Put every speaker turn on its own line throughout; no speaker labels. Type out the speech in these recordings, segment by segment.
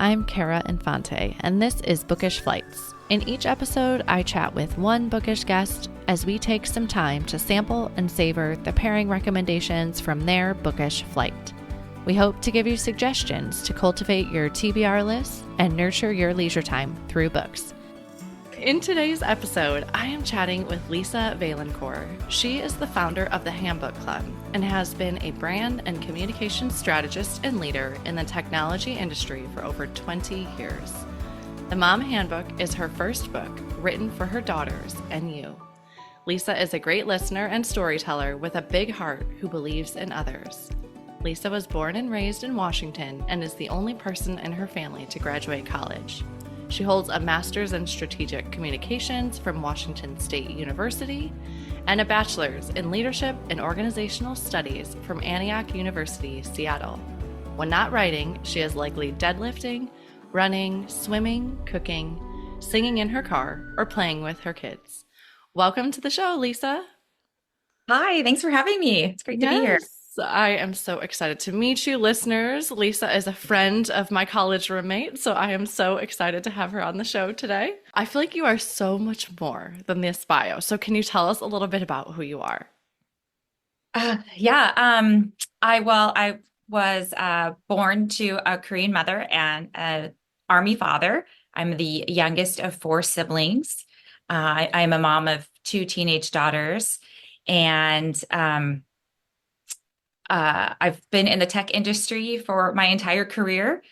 I'm Kara Infante, and this is Bookish Flights. In each episode, I chat with one bookish guest as we take some time to sample and savor the pairing recommendations from their bookish flight. We hope to give you suggestions to cultivate your TBR list and nurture your leisure time through books. In today's episode, I am chatting with Lisa Vailencour. She is the founder of the Handbook Club and has been a brand and communication strategist and leader in the technology industry for over 20 years. The Mom Handbook is her first book written for her daughters and you. Lisa is a great listener and storyteller with a big heart who believes in others. Lisa was born and raised in Washington and is the only person in her family to graduate college. She holds a master's in strategic communications from Washington State University and a bachelor's in leadership and organizational studies from Antioch University, Seattle. When not writing, she is likely deadlifting, running, swimming, cooking, singing in her car, or playing with her kids. Welcome to the show, Lisa.
Hi, thanks for having me. It's great to be here.
I am so excited to meet you, listeners. Lisa is a friend of my college roommate, so I am so excited to have her on the show today. I feel like you are so much more than this bio. So can you tell us a little bit about who you are?
I was born to a Korean mother and an Army father. I'm the youngest of four siblings. I'm a mom of two teenage daughters, and I've been in the tech industry for my entire career,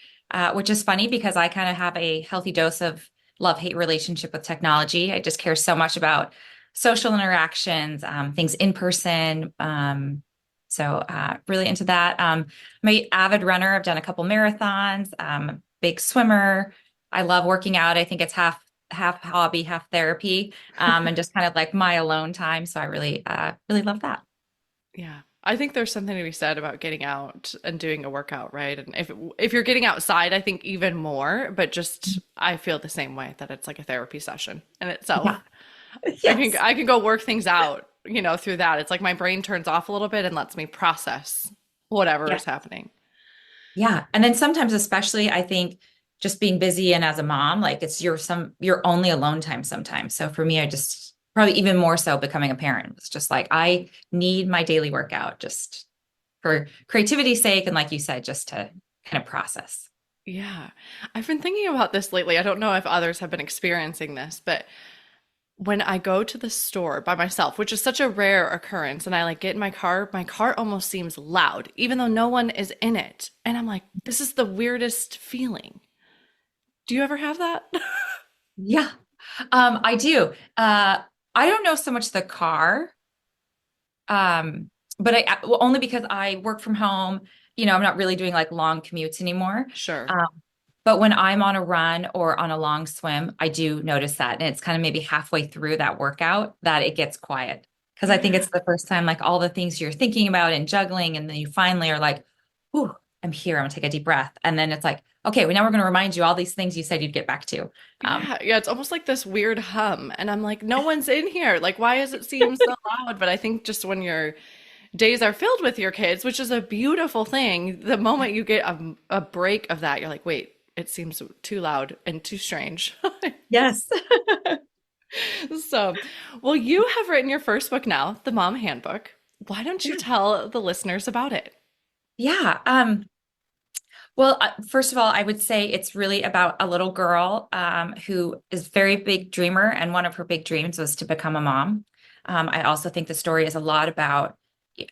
which is funny because I kind of have a healthy dose of love-hate relationship with technology. I just care so much about social interactions, things in person. Really into that. I'm an avid runner. I've done a couple marathons. I'm a big swimmer. I love working out. I think it's half hobby, half therapy, and just kind of like my alone time. So I really love that.
Yeah. I think there's something to be said about getting out and doing a workout, right? And if you're getting outside, I think even more, but just I feel the same way that it's like a therapy session in itself.
Yeah. Yes.
I can go work things out, through that. It's like my brain turns off a little bit and lets me process whatever is happening.
Yeah. And then sometimes, especially, I think just being busy and as a mom, like it's your only alone time sometimes. So for me, I just probably even more so becoming a parent. It's just like, I need my daily workout just for creativity's sake. And like you said, just to kind of process.
Yeah. I've been thinking about this lately. I don't know if others have been experiencing this, but when I go to the store by myself, which is such a rare occurrence, and I like get in my car almost seems loud, even though no one is in it. And I'm like, this is the weirdest feeling. Do you ever have that?
Yeah, I do. I don't know so much the car, but only because I work from home. I'm not really doing like long commutes anymore.
Sure.
But when I'm on a run or on a long swim, I do notice that. And it's kind of maybe halfway through that workout that it gets quiet. Because I think it's the first time, like all the things you're thinking about and juggling. And then you finally are like, ooh, I'm here. I'm gonna take a deep breath. And then it's like, okay, well, now we're going to remind you all these things you said you'd get back to.
Yeah, it's almost like this weird hum. And I'm like, no one's in here. Like, why does it seem so loud? But I think just when your days are filled with your kids, which is a beautiful thing, the moment you get a break of that, you're like, wait, it seems too loud and too strange.
Yes.
So, well, you have written your first book now, The Mom Handbook. Why don't you tell the listeners about it?
Yeah. Well, first of all, I would say it's really about a little girl who is a very big dreamer, and one of her big dreams was to become a mom. I also think the story is a lot about, it's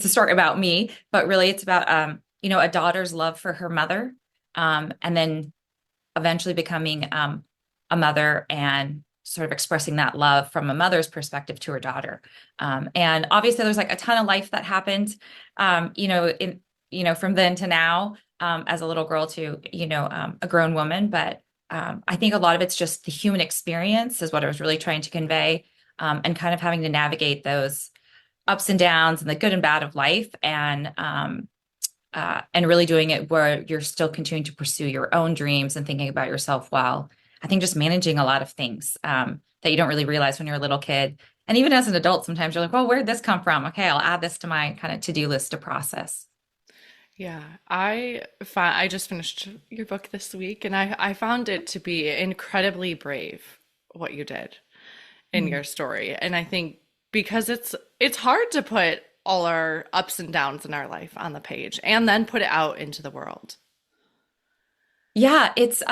a story about me, but really it's about, a daughter's love for her mother, and then eventually becoming a mother and sort of expressing that love from a mother's perspective to her daughter. And obviously there's like a ton of life that happened, from then to now, as a little girl to, a grown woman. But I think a lot of it's just the human experience is what I was really trying to convey, and kind of having to navigate those ups and downs and the good and bad of life, and really doing it where you're still continuing to pursue your own dreams and thinking about yourself while I think just managing a lot of things that you don't really realize when you're a little kid. And even as an adult, sometimes you're like, well, where did this come from? Okay, I'll add this to my kind of to-do list to process.
Yeah, I just finished your book this week, and I found it to be incredibly brave what you did in
Mm.
your story. And I think because it's hard to put all our ups and downs in our life on the page and then put it out into the world.
Yeah, it's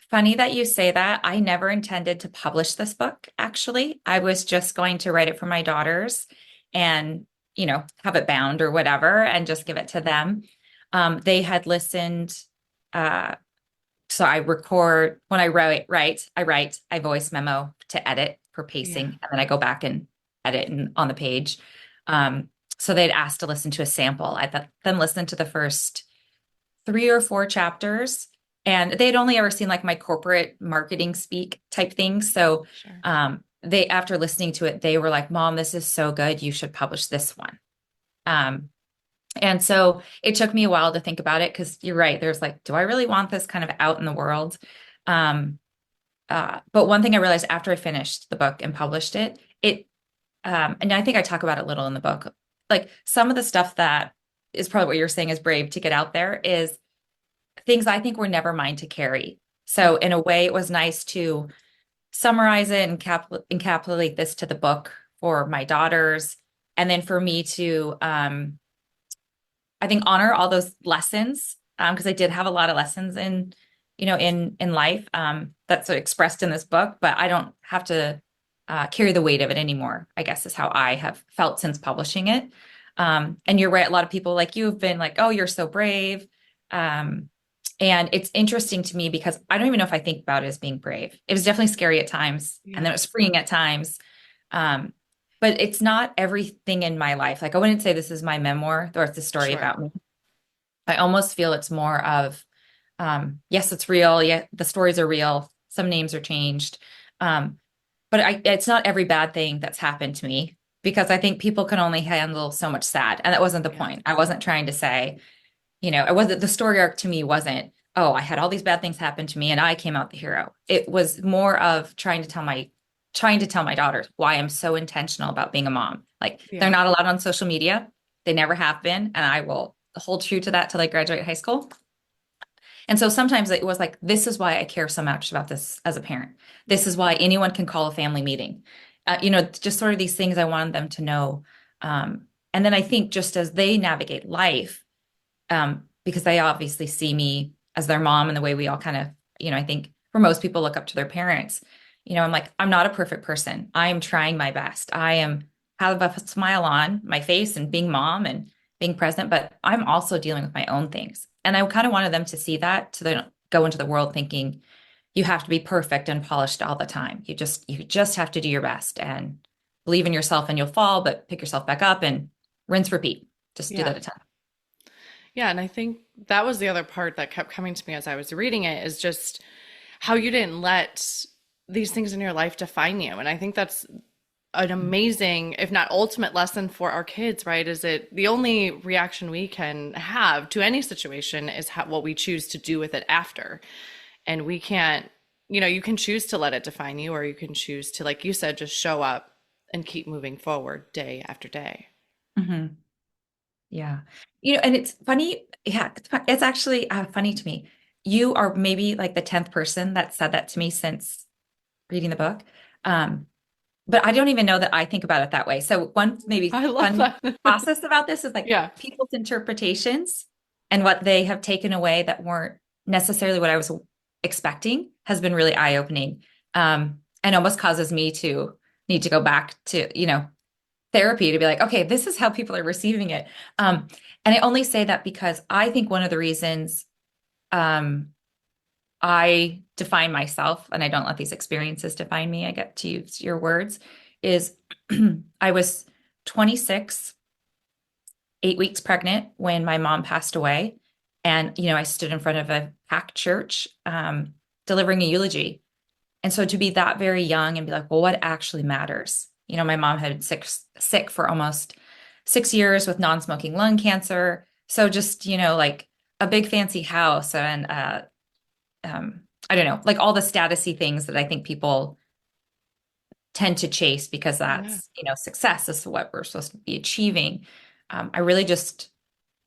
funny that you say that. I never intended to publish this book, actually. I was just going to write it for my daughters and, have it bound or whatever and just give it to them. They had listened uh so I record when I voice memo to edit for
Yeah,
pacing, and then I go back and edit on the page. Um, so they'd asked to listen to a sample. I let them listen to the first 3 or 4 chapters, and they'd only ever seen like my corporate marketing speak type things. So
sure.
they, after listening to it, they were like, "Mom, this is so good. You should publish this one." Um, and so it took me a while to think about it because you're right. There's like, do I really want this kind of out in the world? Um, but one thing I realized after I finished the book and published it, and I think I talk about it a little in the book, like some of the stuff that is probably what you're saying is brave to get out there is things I think were never mine to carry. So
Yeah,
in a way, it was nice to summarize it and encapsulate this to the book for my daughters, and then for me to I think honor all those lessons because I did have a lot of lessons in life that's expressed in this book, but I don't have to carry the weight of it anymore, I guess is how I have felt since publishing it. And you're right, a lot of people like you have been like, oh, you're so brave. Um, and it's interesting to me because I don't even know if I think about it as being brave. It was definitely scary at times, and then
yeah,
it was freeing at times. Um, but it's not everything in my life. Like I wouldn't say this is my memoir or it's a story
sure.
about me. I almost feel it's more of, yes, it's real. Yeah, the stories are real. Some names are changed. Um, but it's not every bad thing that's happened to me because I think people can only handle so much sad. And that wasn't the
Yeah,
point. I wasn't trying to say, it wasn't the story arc to me wasn't, oh, I had all these bad things happen to me and I came out the hero. It was more of trying to tell my daughters why I'm so intentional about being a mom. Like they're
yeah,
not allowed on social media. They never have been, and I will hold true to that till I graduate high school. And so sometimes it was like, this is why I care so much about this as a parent. This is why anyone can call a family meeting. Just sort of these things I wanted them to know. And then I think just as they navigate life, because they obviously see me as their mom and the way we all kind of, I think for most people look up to their parents. I'm like, I'm not a perfect person. I am trying my best. I am have a smile on my face and being mom and being present, but I'm also dealing with my own things. And I kind of wanted them to see that so they don't go into the world thinking you have to be perfect and polished all the time. You just have to do your best and believe in yourself and you'll fall, but pick yourself back up and rinse, repeat. Just do
yeah.
that a ton.
Yeah, and I think that was the other part that kept coming to me as I was reading it is just how you didn't let these things in your life define you. And I think that's an amazing, if not ultimate lesson for our kids, right? Is it the only reaction we can have to any situation is what we choose to do with it after. And we can't, you can choose to let it define you, or you can choose to, like you said, just show up and keep moving forward day after day.
Mhm. Yeah. And it's funny. Yeah, it's actually funny to me. You are maybe like the 10th person that said that to me since reading the book. Um, but I don't even know that I think about it that way. So one maybe
I love
fun
that.
process about this is like
Yeah.
people's interpretations and what they have taken away that weren't necessarily what I was expecting has been really eye-opening. And almost causes me to need to go back to, therapy to be like, okay, this is how people are receiving it. And I only say that because I think one of the reasons um, I define myself and I don't let these experiences define me, I get to use your words, is I was 26, 8 weeks pregnant when my mom passed away. And, I stood in front of a packed church delivering a eulogy. And so to be that very young and be like, well, what actually matters? My mom had sick for almost 6 years with non-smoking lung cancer. So just, like a big fancy house and I don't know, like all the statusy things that I think people tend to chase because
Yeah.
that's, success is what we're supposed to be achieving. I really just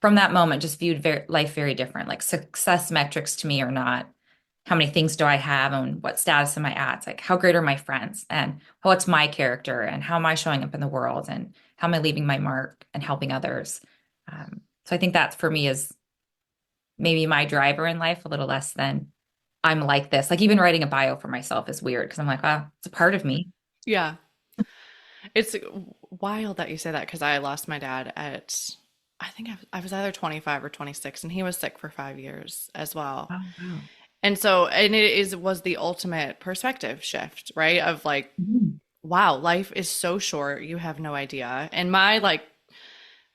from that moment, just viewed life very different. Like success metrics to me are not how many things do I have and what status am I at? It's like how great are my friends and what's my character and how am I showing up in the world and how am I leaving my mark and helping others. So I think that for me is maybe my driver in life a little less than I'm like this. Like even writing a bio for myself is weird because I'm like, wow, it's a part of me.
Yeah. It's wild that you say that because I lost my dad at, I think I was either 25 or 26, and he was sick for 5 years as well.
Oh, wow.
And so, and was the ultimate perspective shift, right? Of like,
Mhm.
wow, life is so short, you have no idea. And my like,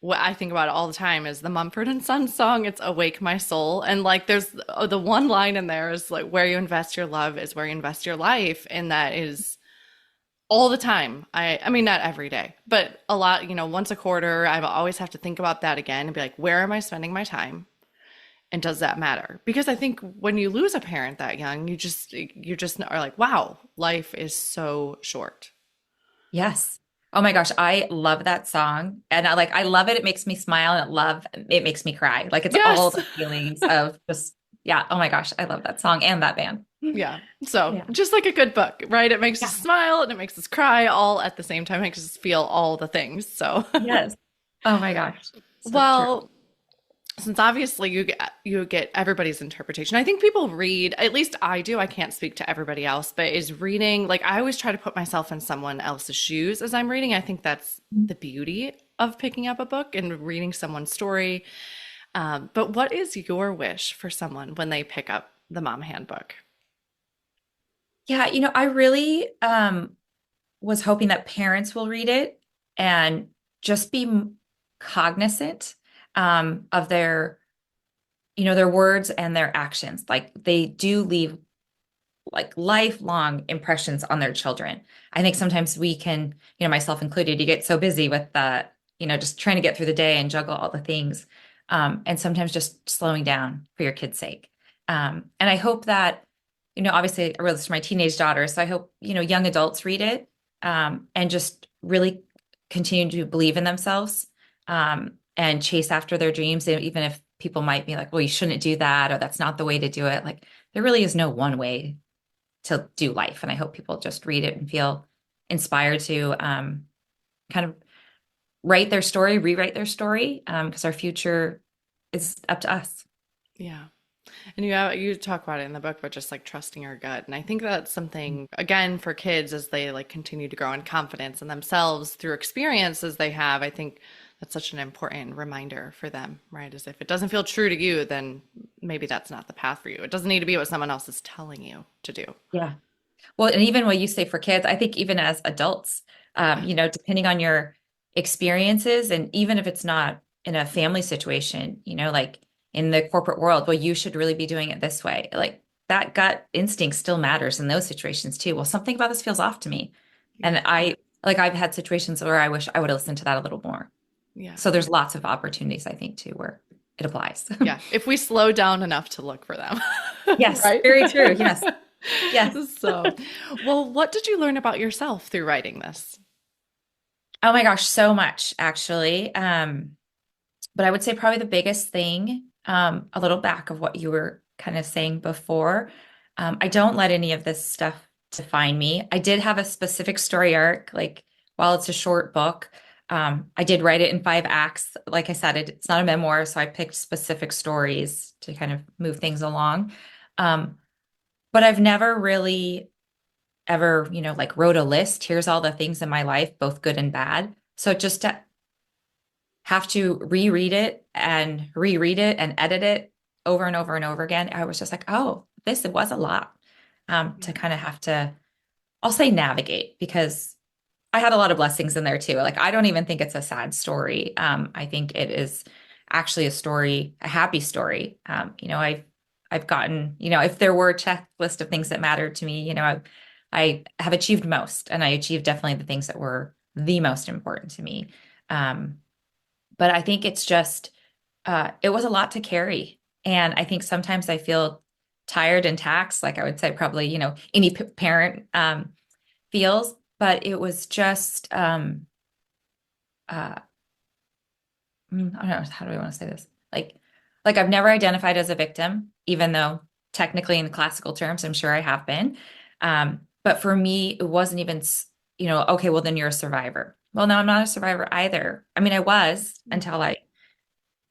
what I think about it all the time is the Mumford and Sons song, it's Awake My Soul. And like, there's the one line in there is like, where you invest your love is where you invest your life. And that is all the time. I mean, not every day, but a lot, once a quarter, I always have to think about that again and be like, where am I spending my time? And does that matter? Because I think when you lose a parent that young, you just are like, wow, life is so short.
Yes. Oh my gosh, I love that song. And I love it. It makes me smile and it makes me cry. Like it's all
Yes.
the feelings of just, yeah. Oh my gosh, I love that song and that band.
Yeah. So
Yeah.
just like a good book, right? It makes us
Yeah.
smile and it makes us cry all at the same time. It makes us feel all the things. So,
Yes. Oh my gosh. So true.
well, since obviously you get everybody's interpretation. I think people read, at least I do. I can't speak to everybody else, but is reading, like I always try to put myself in someone else's shoes as I'm reading. I think that's the beauty of picking up a book and reading someone's story. But what is your wish for someone when they pick up the Mom Handbook?
Yeah, I really was hoping that parents will read it and just be cognizant of their words and their actions. Like they do leave like lifelong impressions on their children. I think sometimes we can, myself included, you get so busy with just trying to get through the day and juggle all the things. And sometimes just slowing down for your kid's sake. And I hope that, obviously I wrote this for my teenage daughter. So I hope, young adults read it and just really continue to believe in themselves and chase after their dreams. Even if people might be like, well, you shouldn't do that, or that's not the way to do it. Like there really is no one way to do life. And I hope people just read it and feel inspired to kind of write their story, rewrite their story, because our future is up to us.
Yeah. And you talk about it in the book, but just like trusting your gut. And I think that's something again for kids as they like continue to grow in confidence in themselves through experiences they have. I think that's such an important reminder for them, right? As if it doesn't feel true to you, then maybe that's not the path for you. It doesn't need to be what someone else is telling you to do.
Yeah. Well, and even what you say for kids, I think even as adults,
Yeah.
depending on your experiences, and even if it's not in a family situation, like in the corporate world, well, you should really be doing it this way. Like that gut instinct still matters in those situations too. Well, something about this feels off to me.
Yeah.
And I've had situations where I wish I would have listened to that a little more.
Yeah.
So there's lots of opportunities, I think, too, where it applies.
Yeah. If we slow down enough to look for them,
Yes,
right?
very true. Yes. Yes.
So, well, what did you learn about yourself through writing this?
Oh my gosh, so much actually. But I would say probably the biggest thing, a little back of what you were kind of saying before. I don't let any of this stuff define me. I did have a specific story arc, like while it's a short book, I did write it in 5 acts. Like I said, it's not a memoir, so I picked specific stories to kind of move things along. Um, but I've never really ever, like wrote a list. Here's all the things in my life, both good and bad. So just to have to reread it and reread it and edit it over and over and over again, I was just like, oh, this it was a lot to
Yeah.
kind of have to, I'll say navigate because I had a lot of blessings in there too. Like I don't even think it's a sad story. I think it is actually a story, a happy story. I've gotten, if there were a checklist of things that mattered to me, I have achieved most, and I achieved definitely the things that were the most important to me. Um, but I think it's just it was a lot to carry, and I think sometimes I feel tired and taxed, like I would say probably any parent feels, but it was just I don't know, how do I want to say this? Like I've never identified as a victim, even though technically in classical terms, I'm sure I have been. But for me, it wasn't even, okay, well, then you're a survivor. Well, no, I'm not a survivor either. I mean, I was until I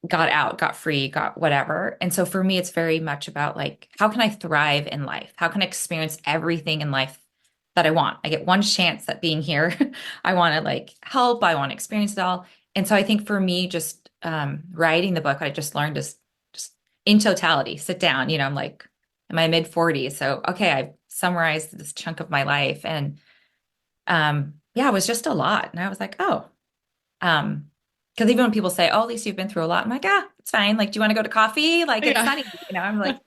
got out, got free, got whatever. And so for me, it's very much about like, how can I thrive in life? How can I experience everything in life that I want? I get one chance at being here. I want to like help. I want to experience it all. And so I think for me, just writing the book, I just learned to just in totality, sit down, I'm like in my mid 40s. So, okay, I've summarized this chunk of my life. And yeah, it was just a lot. And I was like, oh, because even when people say, "Oh, Lisa, you've been through a lot," I'm like, "Ah, it's fine. Like, do you want to go to coffee? Like, it's
Yeah.
sunny." I'm like,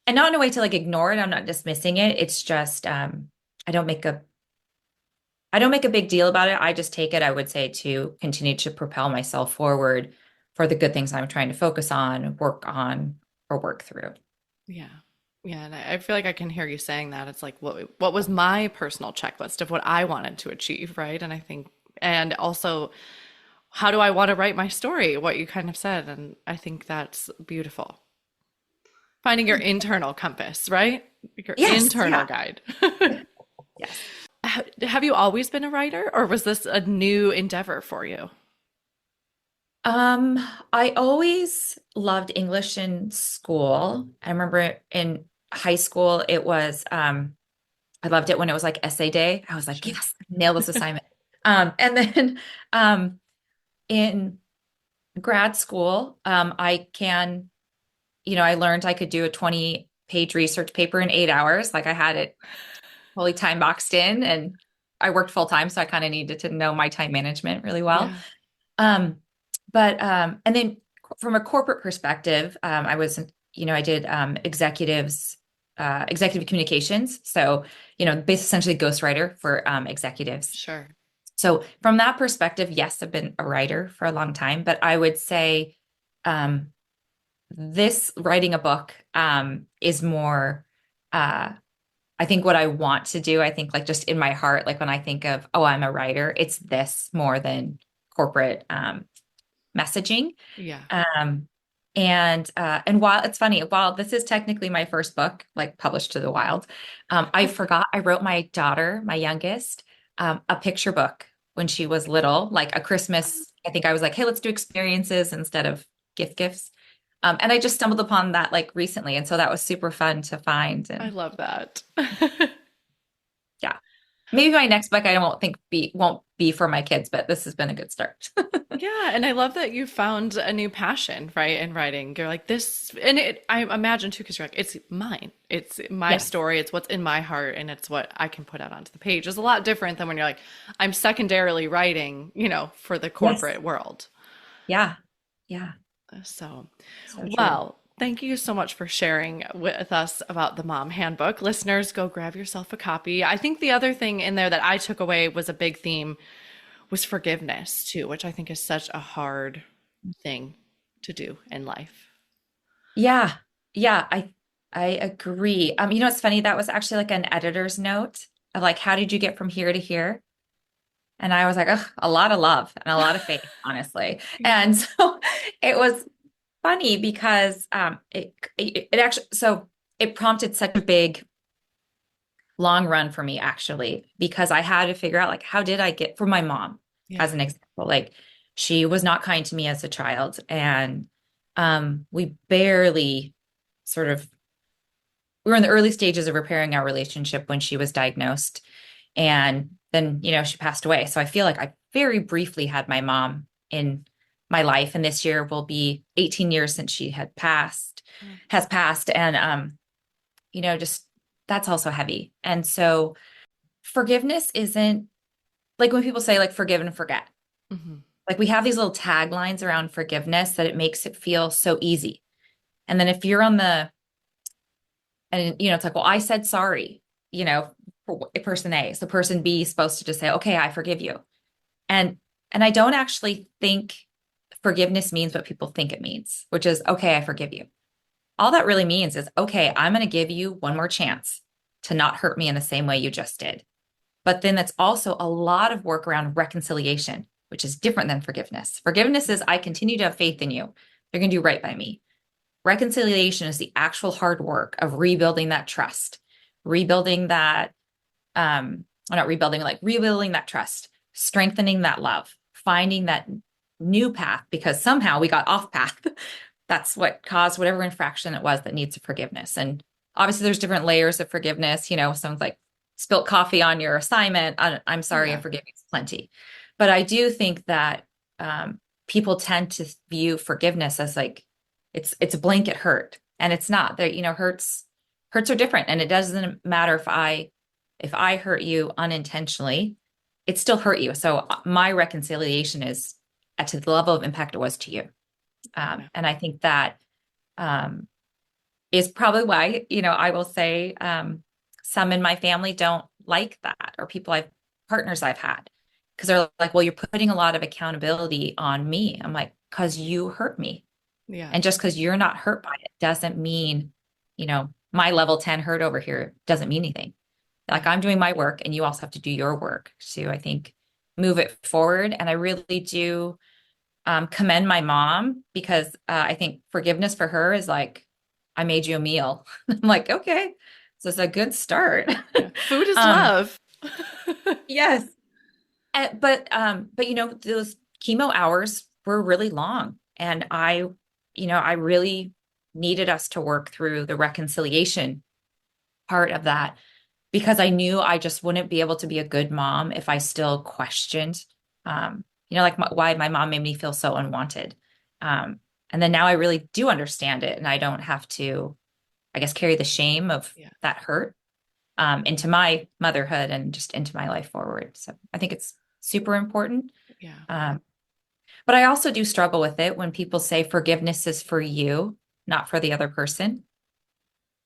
and not in a way to like ignore it. I'm not dismissing it. It's just, I don't make a, I don't make a big deal about it. I just take it, I would say, to continue to propel myself forward for the good things I'm trying to focus on, or work through.
Yeah. Yeah, and I feel like I can hear you saying that. It's like what was my personal checklist of what I wanted to achieve, right? And I think, and also, how do I want to write my story? What you kind of said, and I think that's beautiful. Finding your internal compass, right? Your
Yes,
internal
yeah,
guide.
yes.
Have you always been a writer, or was this a new endeavor for you?
Um, I always loved English in school. I remember in high school, I loved it when it was like essay day. I was like,
Sure.
yes, nail this assignment. And then um, in grad school, I learned I could do a 20-page research paper in 8 hours. Like I had it fully time boxed in and I worked full time. So I kind of needed to know my time management really well.
Yeah.
Um, and then from a corporate perspective, I did executive communications. So, basically essentially ghostwriter for executives.
Sure.
So from that perspective, yes, I've been a writer for a long time, but I would say um, this writing a book is more, uh, I think what I want to do. I think like just in my heart, like when I think of, oh, I'm a writer, it's this more than corporate messaging.
Yeah.
Um, and while it's funny, while this is technically my first book, like published to the wild, I forgot I wrote my daughter, my youngest, a picture book when she was little, like a Christmas. I think I was like, hey, let's do experiences instead of gifts. And I just stumbled upon that like recently, and so that was super fun to find.
I
And
love that.
yeah, maybe my next book I won't be for my kids, but this has been a good start.
Yeah, and I love that you found a new passion, right, in writing. You're like this, and I imagine too, because you're like, it's mine, it's my
Yes.
story, it's what's in my heart, and it's what I can put out onto the page. It's a lot different than when you're like, I'm secondarily writing, for the
Yes.
corporate world.
Yeah. Yeah.
So,
So true.
well, thank you so much for sharing with us about the Mom Handbook. Listeners, go grab yourself a copy. I think the other thing in there that I took away was a big theme was forgiveness too, which I think is such a hard thing to do in life.
Yeah. Yeah, I agree. It's funny, that was actually like an editor's note of like, how did you get from here to here? And I was like, ugh, a lot of love and a lot of faith, honestly.
Yeah.
And so it was funny because it actually so it prompted such a big long run for me actually, because I had to figure out like how did I get for my mom
Yeah.
as an example, like she was not kind to me as a child and we barely sort of we were in the early stages of repairing our relationship when she was diagnosed. And then, she passed away. So I feel like I very briefly had my mom in my life. And this year will be 18 years since she
Mm.
has passed. And, just that's also heavy. And so forgiveness isn't like when people say like forgive and forget.
Mhm.
Like we have these little taglines around forgiveness that it makes it feel so easy. And then if you're on the And, it's like, well, I said sorry, for person A. So person B is supposed to just say, okay, I forgive you. And I don't actually think forgiveness means what people think it means, which is, okay, I forgive you. All that really means is, okay, I'm going to give you one more chance to not hurt me in the same way you just did. But then that's also a lot of work around reconciliation, which is different than forgiveness. Forgiveness is, I continue to have faith in you, They're going to do right by me. Reconciliation is the actual hard work of rebuilding that trust, rebuilding that, not rebuilding, like rebuilding that trust, strengthening that love, finding that new path because somehow we got off path. That's what caused whatever infraction it was that needs forgiveness. And obviously there's different layers of forgiveness. Someone's like spilt coffee on your assignment. I'm sorry, I
Yeah.
forgive you plenty. But I do think that people tend to view forgiveness as like it's a blanket hurt, and it's not. There, hurts are different, and it doesn't matter if I hurt you unintentionally, it still hurt you. So my reconciliation is to the level of impact it was to you.
Yeah.
And I think that um, is probably why, I will say some in my family don't like that, or partners I've had, because they're like, well, you're putting a lot of accountability on me. I'm like, because you hurt me.
Yeah.
And just because you're not hurt by it doesn't mean, my level 10 hurt over here doesn't mean anything. Like I'm doing my work and you also have to do your work to, I think, move it forward. And I really do commend my mom because I think forgiveness for her is like, I made you a meal. I'm like, okay, so it's a good start.
Yeah. Food is
um,
love.
yes. But those chemo hours were really long. And I really needed us to work through the reconciliation part of that because I knew I just wouldn't be able to be a good mom if I still questioned, like why my mom made me feel so unwanted. And then now I really do understand it, and I don't have to, I guess, carry the shame of
Yeah.
that hurt into my motherhood and just into my life forward. So I think it's super important.
Yeah.
But I also do struggle with it when people say forgiveness is for you, not for the other person.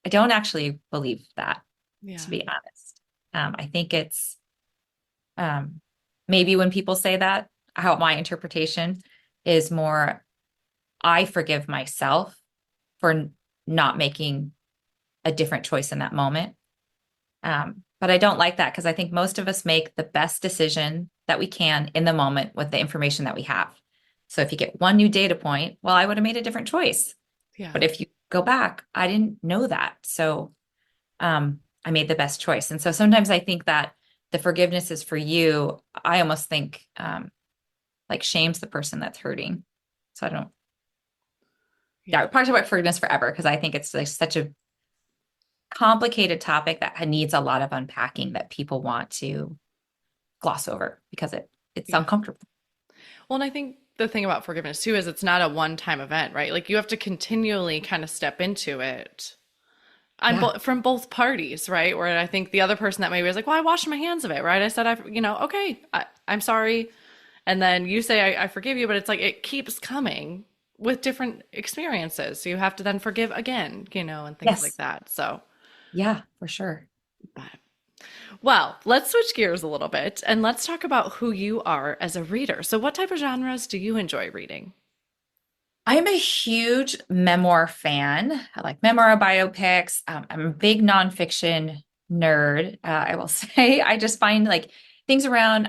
I don't actually believe that,
Yeah.
to be honest. I think it's maybe when people say that, how my interpretation is more, I forgive myself for not making a different choice in that moment. But I don't like that because I think most of us make the best decision that we can in the moment with the information that we have. So if you get one new data point, well, I would have made a different choice.
Yeah.
But if you go back, I didn't know that. So I made the best choice. And so sometimes I think that the forgiveness is for you. I almost think like shames the person that's hurting. So I don't, yeah, we talked about forgiveness forever because I think it's like such a complicated topic that needs a lot of unpacking that people want to gloss over because it's
Yeah.
uncomfortable.
Well, and I think the thing about forgiveness too is it's not a one-time event, right? Like you have to continually kind of step into it on
Yeah.
from both parties, right? Where I think the other person that maybe was like, "Well, I washed my hands of it," right? I said, okay, I'm sorry," and then you say, I forgive you," but it's like it keeps coming with different experiences, so you have to then forgive again, and things like
Yes.
that. So,
Yeah, for sure.
but well, let's switch gears a little bit and let's talk about who you are as a reader. So, what type of genres do you enjoy reading?
I'm a huge memoir fan. I like memoir biopics. I'm a big nonfiction nerd. I will say, I just find like things around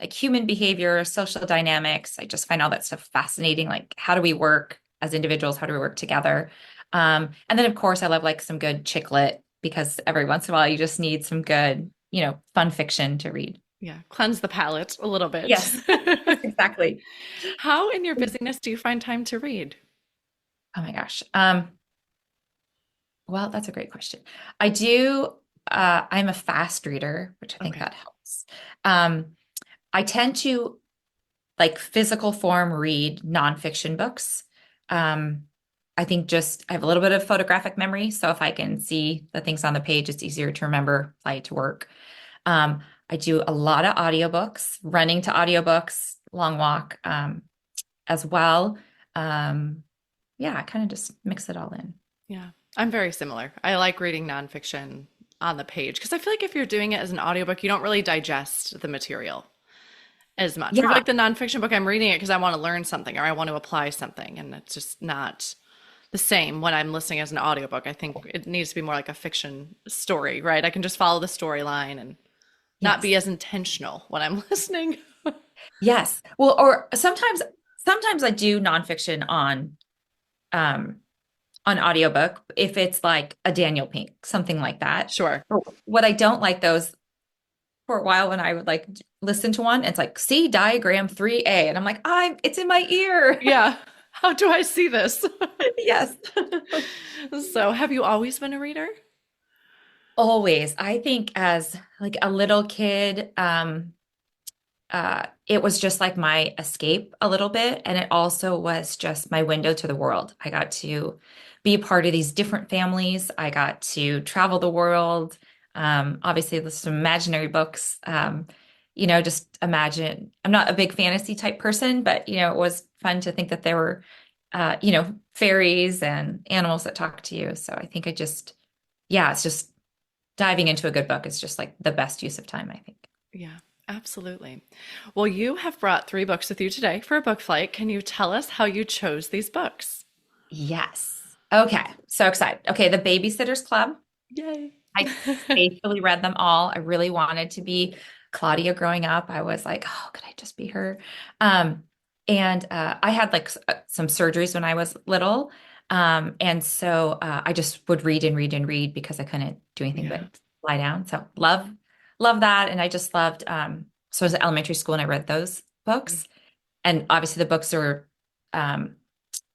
like human behavior, social dynamics. I just find all that stuff fascinating. Like, how do we work as individuals? How do we work together? And then, of course, I love like some good chick lit because every once in a while you just need some good, fun fiction to read.
Yeah, cleanse the palate a little bit.
Yes, exactly.
How in your busyness do you find time to read?
Oh my gosh. Well, that's a great question. I do, I'm a fast reader, which I think
Okay.
that helps. Um, I tend to like physical form read nonfiction books. Um, I think just I have a little bit of photographic memory, so if I can see the things on the page, it's easier to remember, apply it to work. I do a lot of audiobooks, running to audiobooks, long walk, as well. Um, yeah, I kind of just mix it all in.
Yeah, I'm very similar. I like reading nonfiction on the page because I feel like if you're doing it as an audiobook, you don't really digest the material as much. Or if
Yeah.
like the nonfiction book, I'm reading it because I want to learn something or I want to apply something, and it's just not the same when I'm listening as an audiobook. I think it needs to be more like a fiction story, right? I can just follow the storyline and not be
Yes.
as intentional when I'm listening.
Yes. Well, or sometimes I do nonfiction on on audiobook if it's like a Daniel Pink, something like that.
Sure.
What I don't like those for a while when I would like listen to one, it's like see diagram 3A and I'm like, it's in my ear.
Yeah. How do I see this?
Yes.
So, have you always been a reader?
Always. I think as like a little kid, it was just like my escape a little bit. And it also was just my window to the world. I got to be a part of these different families. I got to travel the world. Obviously, there's some imaginary books. Just imagine. I'm not a big fantasy type person, but it was fun to think that there were, fairies and animals that talk to you. So I think yeah, it's just diving into a good book is just like the best use of time, I think.
Yeah, absolutely. Well, you have brought three books with you today for a book flight. Can you tell us how you chose these books?
Yes. Okay. So excited. Okay. The Babysitter's Club.
Yay.
I faithfully read them all. I really wanted to be Claudia growing up. I was like, oh, could I just be her? And I had like some surgeries when I was little. And so I just would read and read and read because I couldn't do anything
Yeah.
but lie down. So love that. And I just loved, so I was in elementary school and I read those books. And obviously the books um,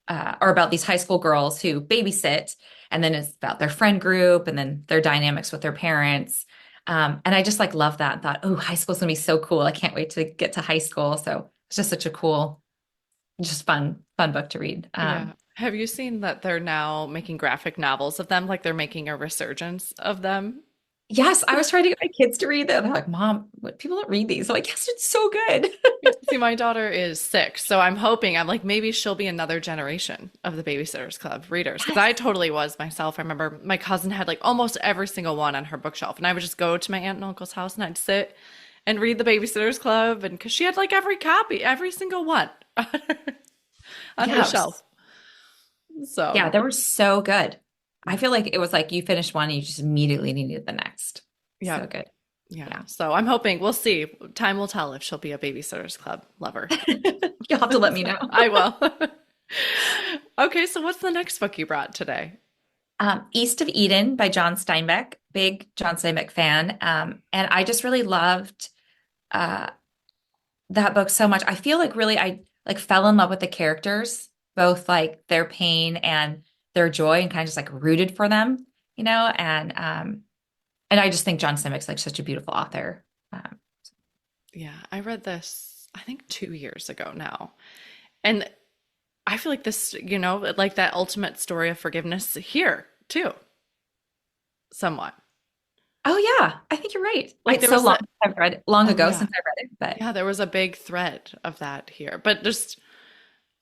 are about these high school girls who babysit, and then it's about their friend group and then their dynamics with their parents. And I just like love that and thought, oh, high school's gonna be so cool. I can't wait to get to high school. So it's just such a cool, just fun book to read.
Yeah. Have you seen that they're now making graphic novels of them? Like they're making a resurgence of them?
Yes, I was trying to get my kids to read them. They're like, Mom, what people don't read these. I'm like, yes, it's so good.
See, my daughter is 6, so I'm like, maybe she'll be another generation of the Babysitters Club readers. Because I
Yes.
totally was myself. I remember my cousin had like almost every single one on her bookshelf, and I would just go to my aunt and uncle's house and I'd sit and read the Babysitters Club, and because she had like every copy, every single one on her
Yes.
shelf. So,
Yeah, they were so good. I feel like it was like you finished one and you just immediately needed the next.
yeah,
So good.
yeah.
Yeah.
So I'm hoping we'll see. Time will tell if she'll be a Babysitters Club lover.
You'll have to let me know.
I will. Okay, so what's the next book you brought today?
East of Eden by John Steinbeck, big John Steinbeck fan. And I just really loved uh, that book so much. I feel like really I like fell in love with the characters, both like their pain and their joy, and kind of just like rooted for them, and I just think John Steinbeck's like such a beautiful author. Um,
Yeah, I read this, I think 2 years ago now. And I feel like this, like that ultimate story of forgiveness here too, somewhat.
oh yeah, I think you're right.
Like
It's
there
so
was
long
a,
since I've read it, long
oh
ago
yeah.
since I read it, but
Yeah, there was a big thread of that here. But just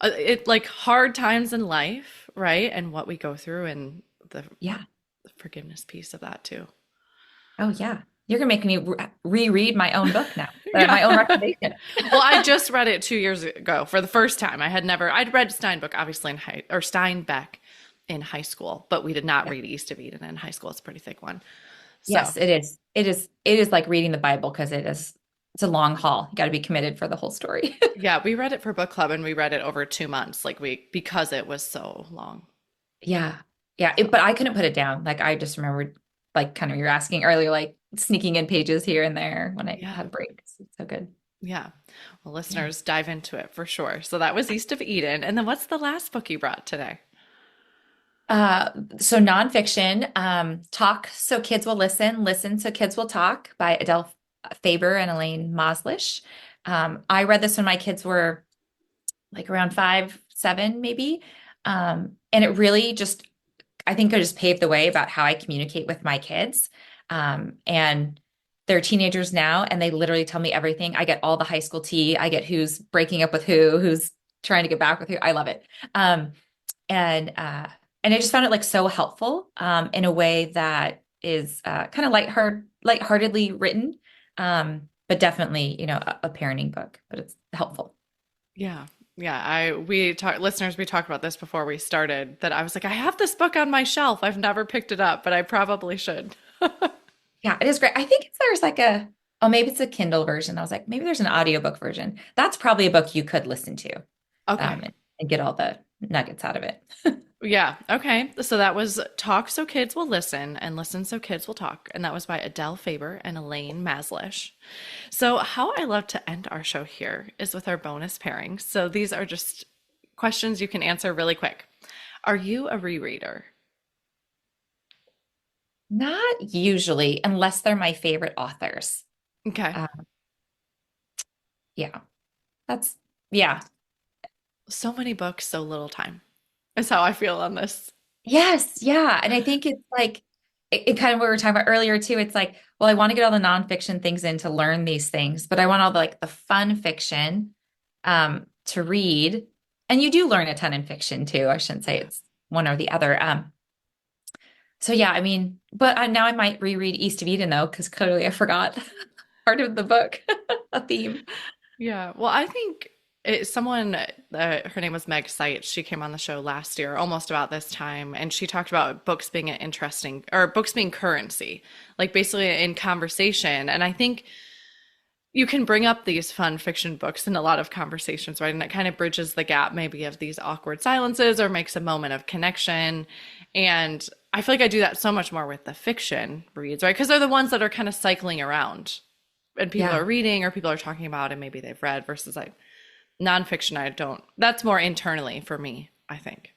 it like hard times in life, right? And what we go through and the
yeah.
forgiveness piece of that too.
Oh yeah. You're gonna make me reread my own book now, my own
Yeah.
recommendation.
Well, I just read it 2 years ago for the first time. I'd read Steinbeck obviously Steinbeck in high school, but we did not read East of Eden in high school. It's a pretty thick one. So
Yes, it is. It is like reading the Bible because it's a long haul. You got to be committed for the whole story.
yeah, we read it for book club and we read it over 2 months, because it was so long.
Yeah. Yeah.
So
But I couldn't put it down. Like I just remembered like kind of you're asking earlier, like sneaking in pages here and there when I
yeah,
had breaks. It's so good.
yeah. Well,
Yeah.
listeners, dive into it for sure. So that was East of Eden. And then what's the last book you brought today?
Uh, so nonfiction, Talk So Kids Will Listen, Listen So Kids Will Talk by Adele Faber and Elaine Moslish. I read this when my kids were like around 5, 7, maybe. And it really just, I think it just paved the way about how I communicate with my kids. And they're teenagers now, and they literally tell me everything. I get all the high school tea. I get who's breaking up with who's trying to get back with who. I love it. And I just found it like so helpful in a way that is kind of lightheartedly written, but definitely, a parenting book, but it's helpful.
Yeah. Yeah, listeners, we talked about this before we started that I was like, I have this book on my shelf. I've never picked it up, but I probably should.
Yeah, it is great. I think there's like maybe it's a Kindle version. I was like, maybe there's an audiobook version. That's probably a book you could listen to
Okay.
and get all the nuggets out of it.
Yeah. Okay. So that was Talk So Kids Will Listen and Listen So Kids Will Talk. And that was by Adele Faber and Elaine Maslish. So, how I love to end our show here is with our bonus pairings. So, these are just questions you can answer really quick. Are you a rereader?
Not usually, unless they're my favorite authors.
Okay.
Uh, yeah, that's, yeah.
So many books, so little time. Is how I feel on this.
Yes, yeah. And I think it's like it kind of what we were talking about earlier too. It's like, well, I want to get all the nonfiction things in to learn these things, but I want all the like the fun fiction to read. And you do learn a ton in fiction too. I shouldn't say
Yeah.
it's one or the other. So yeah, I mean, but now I might reread East of Eden though, because clearly I forgot part of the book, a theme.
Yeah. Well, I think someone, her name was Meg Sight. She came on the show last year, almost about this time, and she talked about books being an interesting, or books being currency, like basically in conversation. And I think you can bring up these fun fiction books in a lot of conversations, right? And it kind of bridges the gap maybe of these awkward silences or makes a moment of connection. And I feel like I do that so much more with the fiction reads, right? Because they're the ones that are kind of cycling around and people
Yeah.
are reading or people are talking about and maybe they've read versus like nonfiction. I don't, that's more internally for me, I think.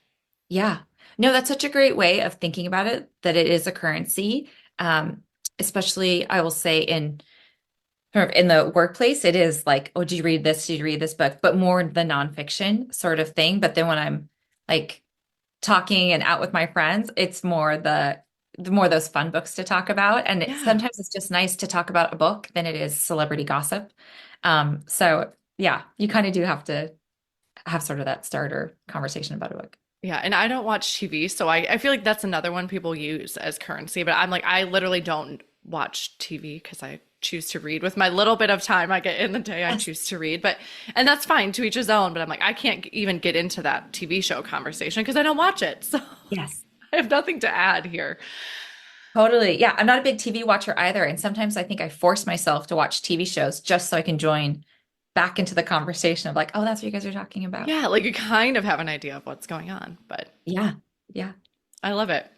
Yeah. No, that's such a great way of thinking about it, that it is a currency. Um, Especially I will say in sort of in the workplace, it is like, oh, did you read this? Did you read this book? But more the nonfiction sort of thing. But then when I'm like talking and out with my friends, it's more the more those fun books to talk about. And
Yeah.
sometimes it's just nice to talk about a book than it is celebrity gossip. So yeah, you kind of do have to have sort of that starter conversation about a book.
Yeah. And I don't watch TV. So I feel like that's another one people use as currency. But I'm like, I literally don't watch TV because I choose to read with my little bit of time I get in the day. I
Yes.
choose to read. But, and that's fine to each his own. But I'm like, I can't even get into that TV show conversation because I don't watch it. So
Yes.
I have nothing to add here.
Totally. Yeah, I'm not a big TV watcher either. And sometimes I think I force myself to watch TV shows just so I can join back into the conversation of like, oh, that's what you guys are talking about.
Yeah. Like you kind of have an idea of what's going on. But
Yeah. Yeah.
I love it.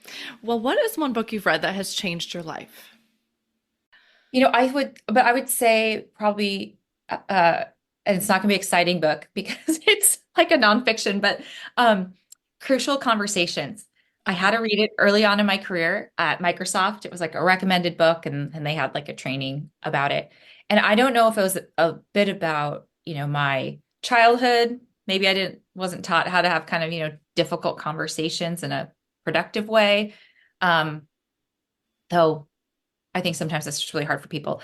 Well, what is one book you've read that has changed your life?
But I would say probably, and it's not going to be an exciting book because it's like a nonfiction, but Crucial Conversations. I had
Okay.
to read it early on in my career at Microsoft. It was like a recommended book, and they had like a training about it. And I don't know if it was a bit about, my childhood. Maybe wasn't taught how to have kind of, difficult conversations in a productive way. Um, though I think sometimes it's just really hard for people.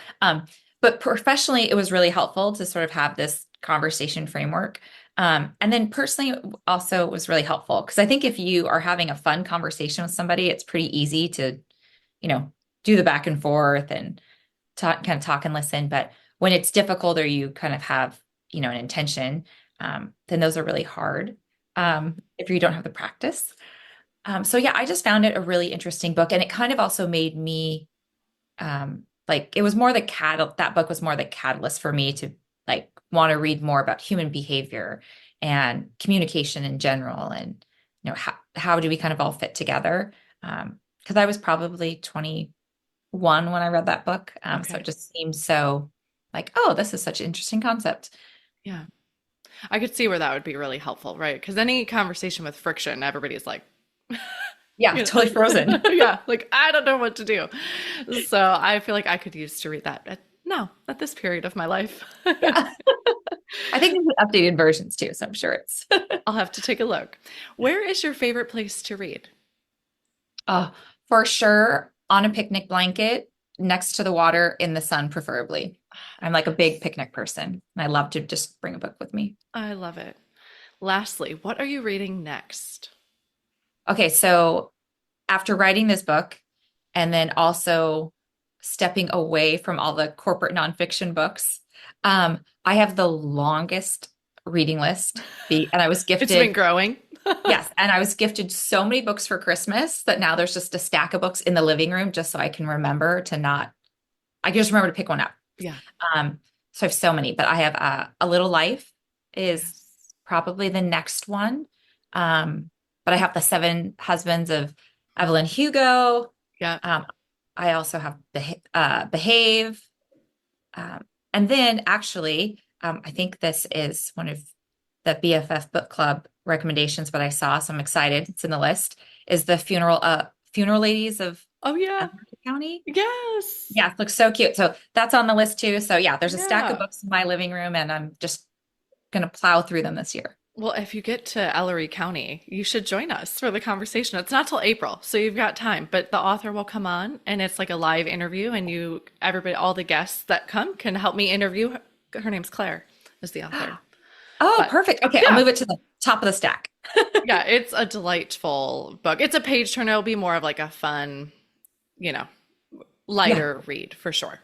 But professionally, it was really helpful to sort of have this conversation framework. And then personally, also it was really helpful because I think if you are having a fun conversation with somebody, it's pretty easy to, you know, do the back and forth and kind of talk and listen. But when it's difficult or you kind of have, an intention, then those are really hard if you don't have the practice. So yeah, I just found it a really interesting book, and it kind of also made me like it was more that book was more the catalyst for me to like want to read more about human behavior and communication in general, and how do we kind of all fit together, because I was probably 21 when I read that book, so it
Okay.
just seemed so like, oh, this is such an interesting concept.
Yeah. I could see where that would be really helpful, right? Because any conversation with friction, everybody's like,
Yeah,
you
totally
know,
frozen.
yeah, like I don't know what to do. So I feel like I could use to read that at this period of my life.
Yeah, I think there's updated versions too, so I'm sure it's
I'll have to take a look. Where is your favorite place to read?
uh, for sure on a picnic blanket next to the water in the sun, preferably. I'm like a big
Yes.
picnic person, and I love to just bring a book with me.
I love it. Lastly, what are you reading next?
Okay, so after writing this book and then also stepping away from all the corporate nonfiction books, I have the longest reading list. And I was
It's been
gifted,
growing.
yes, and I was gifted so many books for Christmas that now there's just a stack of books in the living room just so I can remember to not, I can just remember to pick one up.
Yeah.
Um, so I have so many, but I have A Little Life is
Yes.
probably the next one. Um, but I have The Seven Husbands of Evelyn Hugo.
Yeah.
I also have Behave. And then actually, I think this is one of the BFF book club recommendations, but I saw, so I'm excited. It's in the list, is the Funeral Ladies of
Oh yeah.
County.
Yes.
Yeah, it looks so cute. So that's on the list too. So yeah, there's a stack of
Yeah.
books in my living room, and I'm just gonna plow through them this year.
Well, if you get to Ellery County, you should join us for the conversation. It's not till April, so you've got time, but the author will come on and it's like a live interview, and everybody, all the guests that come can help me interview her. Her name's Claire, is the author.
Oh,
But
perfect. Okay,
yeah.
I'll move it to the top of the stack.
Yeah, it's a delightful book. It's a page turner. It'll be more of like a fun, lighter read for sure.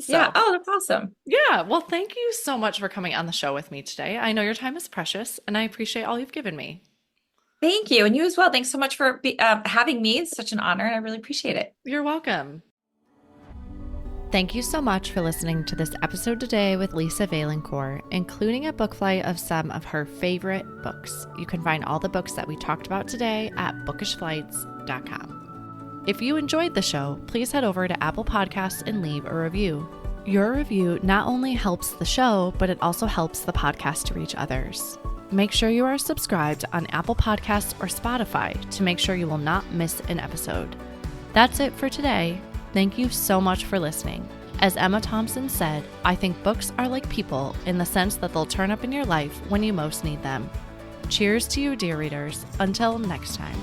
So,
Yeah. Oh, that's awesome.
yeah. Well, thank you so much for coming on the show with me today. I know your time is precious, and I appreciate all you've given me.
Thank you. And you as well. Thanks so much for having me. It's such an honor, and I really appreciate it.
You're welcome. Thank you so much for listening to this episode today with Lisa Vailencour, including a book flight of some of her favorite books. You can find all the books that we talked about today at bookishflights.com. If you enjoyed the show, please head over to Apple Podcasts and leave a review. Your review not only helps the show, but it also helps the podcast to reach others. Make sure you are subscribed on Apple Podcasts or Spotify to make sure you will not miss an episode. That's it for today. Thank you so much for listening. As Emma Thompson said, I think books are like people in the sense that they'll turn up in your life when you most need them. Cheers to you, dear readers. Until next time.